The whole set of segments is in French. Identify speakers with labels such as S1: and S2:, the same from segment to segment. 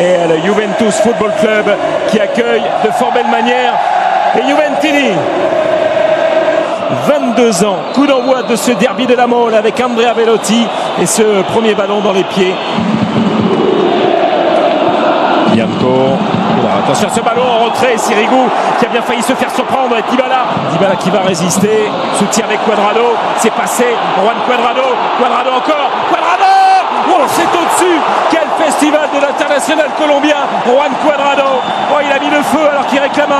S1: et le Juventus Football Club qui accueille de fort belle manière les Juventini. 22 ans, coup d'envoi de ce derby de la Mole avec Andrea Belotti et ce premier ballon dans les pieds. Bianco, attention à ce ballon en retrait, Sirigu qui a bien failli se faire surprendre, et Dybala qui va résister, soutien avec Cuadrado, c'est passé, Juan Cuadrado encore, oh, c'est au-dessus, quel festival de l'international colombien, Juan Cuadrado, oh, il a mis le feu alors qu'il réclame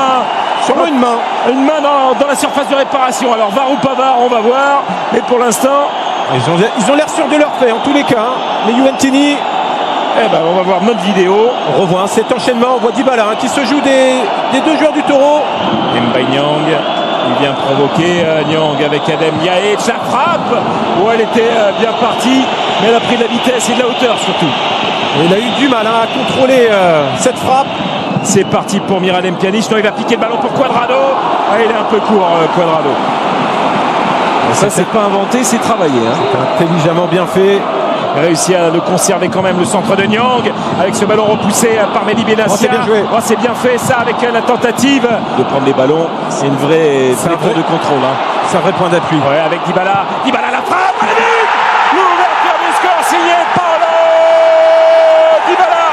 S1: une main dans la surface de réparation. Alors VAR ou pas VAR, on va voir, mais pour l'instant
S2: ils ont l'air sûrs de leur fait en tous les cas, les Juventini.
S1: On va voir notre vidéo.
S2: On revoit cet enchaînement, on voit Dybala qui se joue des deux joueurs du Taureau.
S1: Mbaye Niang, il vient provoquer Niang avec Adem Yahed, la frappe où elle était bien partie, mais elle a pris de la vitesse et de la hauteur surtout.
S2: Et il a eu du mal à contrôler cette frappe.
S1: C'est parti pour Miralem Pjanic, non, il va piquer le ballon pour Cuadrado. Il est un peu court Cuadrado. Ça c'est pas inventé, c'est travaillé.
S2: C'est intelligemment bien fait.
S1: Réussi à le conserver quand même, le centre de Niang avec ce ballon repoussé par Mehdi Benassia.
S2: C'est bien joué.
S1: C'est bien fait ça avec la tentative de prendre les ballons. C'est une vraie tour de contrôle.
S2: C'est un vrai point d'appui.
S1: Ouais, avec Dybala la frappe, l'ouverture du score signée Paulo Dybala.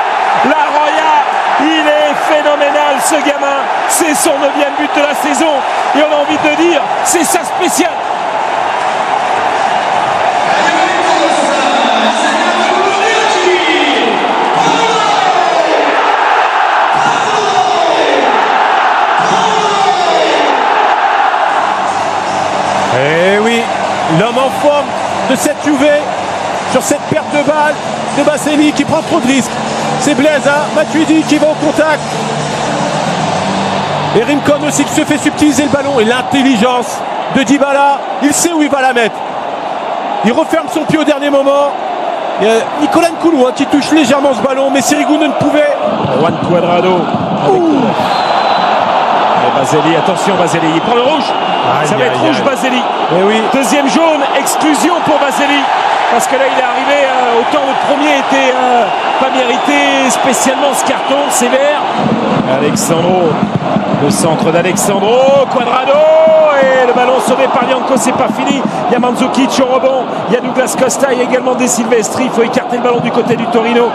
S1: La Roya, il est phénoménal ce gamin. C'est son 9e but de la saison et on a envie de dire c'est sa spéciale.
S2: Eh oui, l'homme en forme de cette Juve sur cette perte de balle de Baselli qui prend trop de risques. C'est Blaise, Matuidi qui va au contact. Et Rincon aussi qui se fait subtiliser le ballon. Et l'intelligence de Dybala, il sait où il va la mettre. Il referme son pied au dernier moment. Il y a Nicolas Nkoulou qui touche légèrement ce ballon, mais Sirigu ne pouvait.
S1: Juan Cuadrado. Baselli, attention Baselli, il prend le rouge. Ça va être rouge Baselli.
S2: Oui.
S1: Deuxième jaune, exclusion pour Baselli. Parce que là il est arrivé, autant le premier était pas mérité spécialement ce carton sévère. Alexandro, le centre d'Alexandro, Cuadrado et le ballon sauvé par Bianco, c'est pas fini. Il y a Mandzukic au rebond, il y a Douglas Costa, il y a également De Silvestri, il faut écarter le ballon du côté du Torino.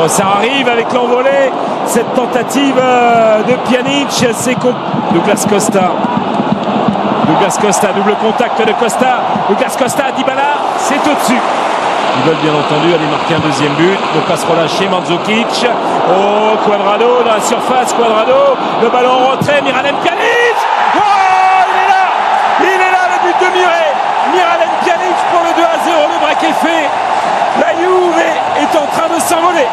S1: Ça arrive avec l'envolée, cette tentative de Pjanic, c'est Douglas Costa, double contact de Costa, Douglas Costa, Dybala, c'est au-dessus. Ils veulent bien entendu aller marquer un deuxième but, ne pas se relâcher, Mandzukic, Cuadrado dans la surface, le ballon en retrait, Miralem Pjanic, il est là le but de Miralem Pjanic pour le 2-0, le break est fait, la Juve est en train de s'envoler.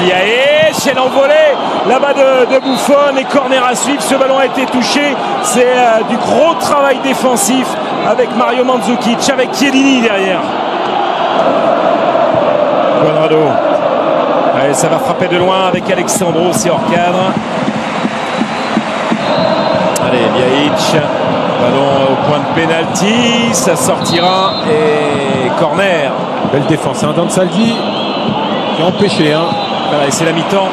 S1: Liaïch, c'est l'envolée là-bas de Buffon et corner à suivre. Ce ballon a été touché. C'est du gros travail défensif avec Mario Mandzukic, avec Chiellini derrière. Cuadrado. Allez, ça va frapper de loin avec Alexandro, c'est hors cadre. Allez, Liaïch. Ballon au point de pénalty. Ça sortira et corner.
S2: Belle défense, Dansaldi qui a empêché.
S1: Voilà, et c'est la mi-temps.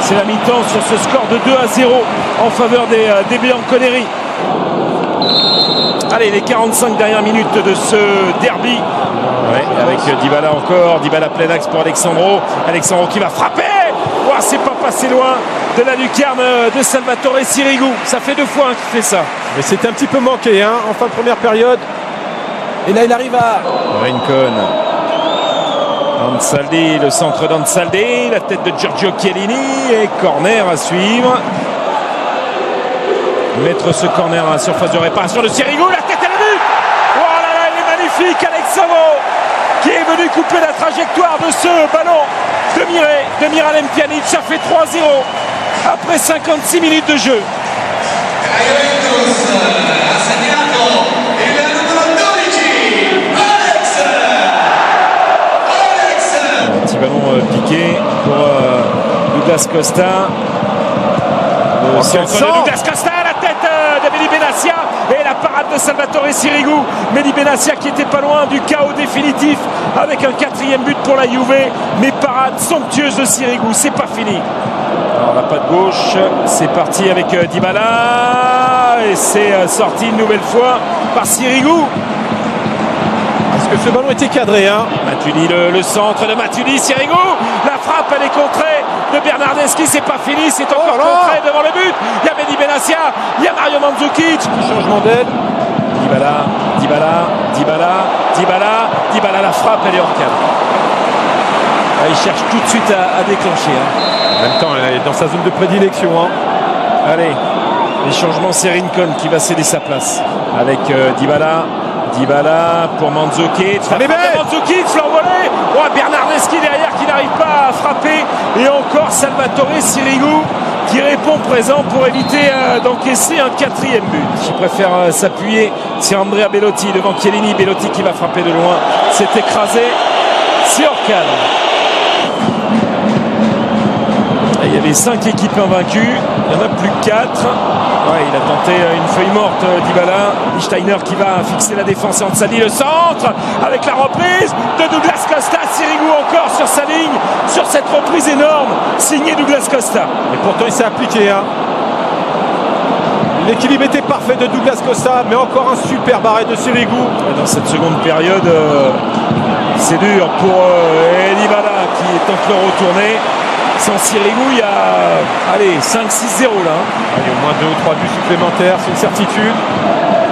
S1: C'est la mi-temps sur ce score de 2-0 en faveur des Bianconeri. Allez, les 45 dernières minutes de ce derby. Ouais, avec Dybala encore. Dybala plein axe pour Alexandro. Alexandro qui va frapper. Oh, c'est pas passé loin de la lucarne de Salvatore Sirigu. Ça fait 2 fois qu'il fait ça.
S2: Mais c'était un petit peu manqué en fin de première période. Et là, il arrive à...
S1: Rincon. Ansaldi, le centre d'Ansaldi, la tête de Giorgio Chiellini et corner à suivre. Mettre ce corner à la surface de réparation de Sirigu, la tête à la but. Oh là là, il est magnifique, Alexandro, qui est venu couper la trajectoire de ce ballon de Miralem Pjanic. Ça fait 3-0 après 56 minutes de jeu. Douglas Costa. Le centre de Douglas Costa à la tête de Mehdi Benassia et la parade de Salvatore Sirigu. Mehdi Benassia qui était pas loin du chaos définitif avec un 4e but pour la Juve, mais parade somptueuse de Sirigu, c'est pas fini. Alors la patte gauche, c'est parti avec Dybala et c'est sorti une nouvelle fois par Sirigu.
S2: Est-ce que ce ballon était cadré
S1: Matuidi, le centre de Matuidi, Sirigu, la frappe elle est contrée de Bernardeschi, c'est pas fini, c'est encore contré devant le but. Il y a Mehdi Benassia, il y a Mario Mandzukic.
S2: Changement d'aile.
S1: Dybala, la frappe elle est hors cadre. Il cherche tout de suite à déclencher.
S2: En même temps, elle est dans sa zone de prédilection.
S1: Allez, les changements, c'est Rincon qui va céder sa place avec Dybala pour Mandzukic. Mandzukic, l'envolée. Bernardeschi derrière qui n'arrive pas à frapper. Et encore Salvatore Sirigu qui répond présent pour éviter d'encaisser un 4e but. Qui préfère s'appuyer sur Andrea Belotti devant Chiellini. Belotti qui va frapper de loin. C'est écrasé. C'est hors cadre. Il y avait 5 équipes invaincues, il n'y en a plus que 4. Il a tenté une feuille morte, Dybala. Steiner qui va fixer la défense et Ansali le centre avec la reprise de Douglas Costa. Sirigu encore sur sa ligne, sur cette reprise énorme, signé Douglas Costa.
S2: Et pourtant il s'est appliqué. L'équilibre était parfait de Douglas Costa, mais encore un super arrêt de Sirigu.
S1: Dans cette seconde période, c'est dur pour Dybala qui tente le retourner. Sans Sirigu, il y a 5-6-0 là.
S2: Il y a au moins 2 ou 3 buts supplémentaires, c'est une certitude.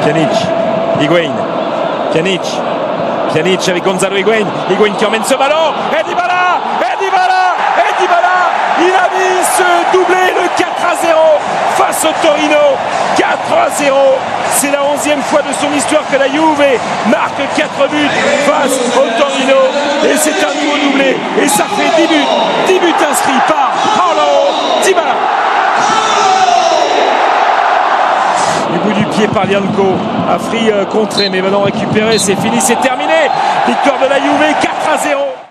S1: Pjanic, Higuain, Pjanic avec Gonzalo Higuain qui emmène ce ballon. Et Dybala, il a mis ce doublé, le 4-0 face au Torino. 4-0. C'est la 11e fois de son histoire que la Juve marque 4 buts face au Torino. Et c'est un nouveau doublé. Et ça fait 10 buts inscrits par Paulo Dybala. Du bout du pied par Lianco. Afri contré, mais maintenant récupéré. C'est fini, c'est terminé. Victoire de la Juve, 4-0.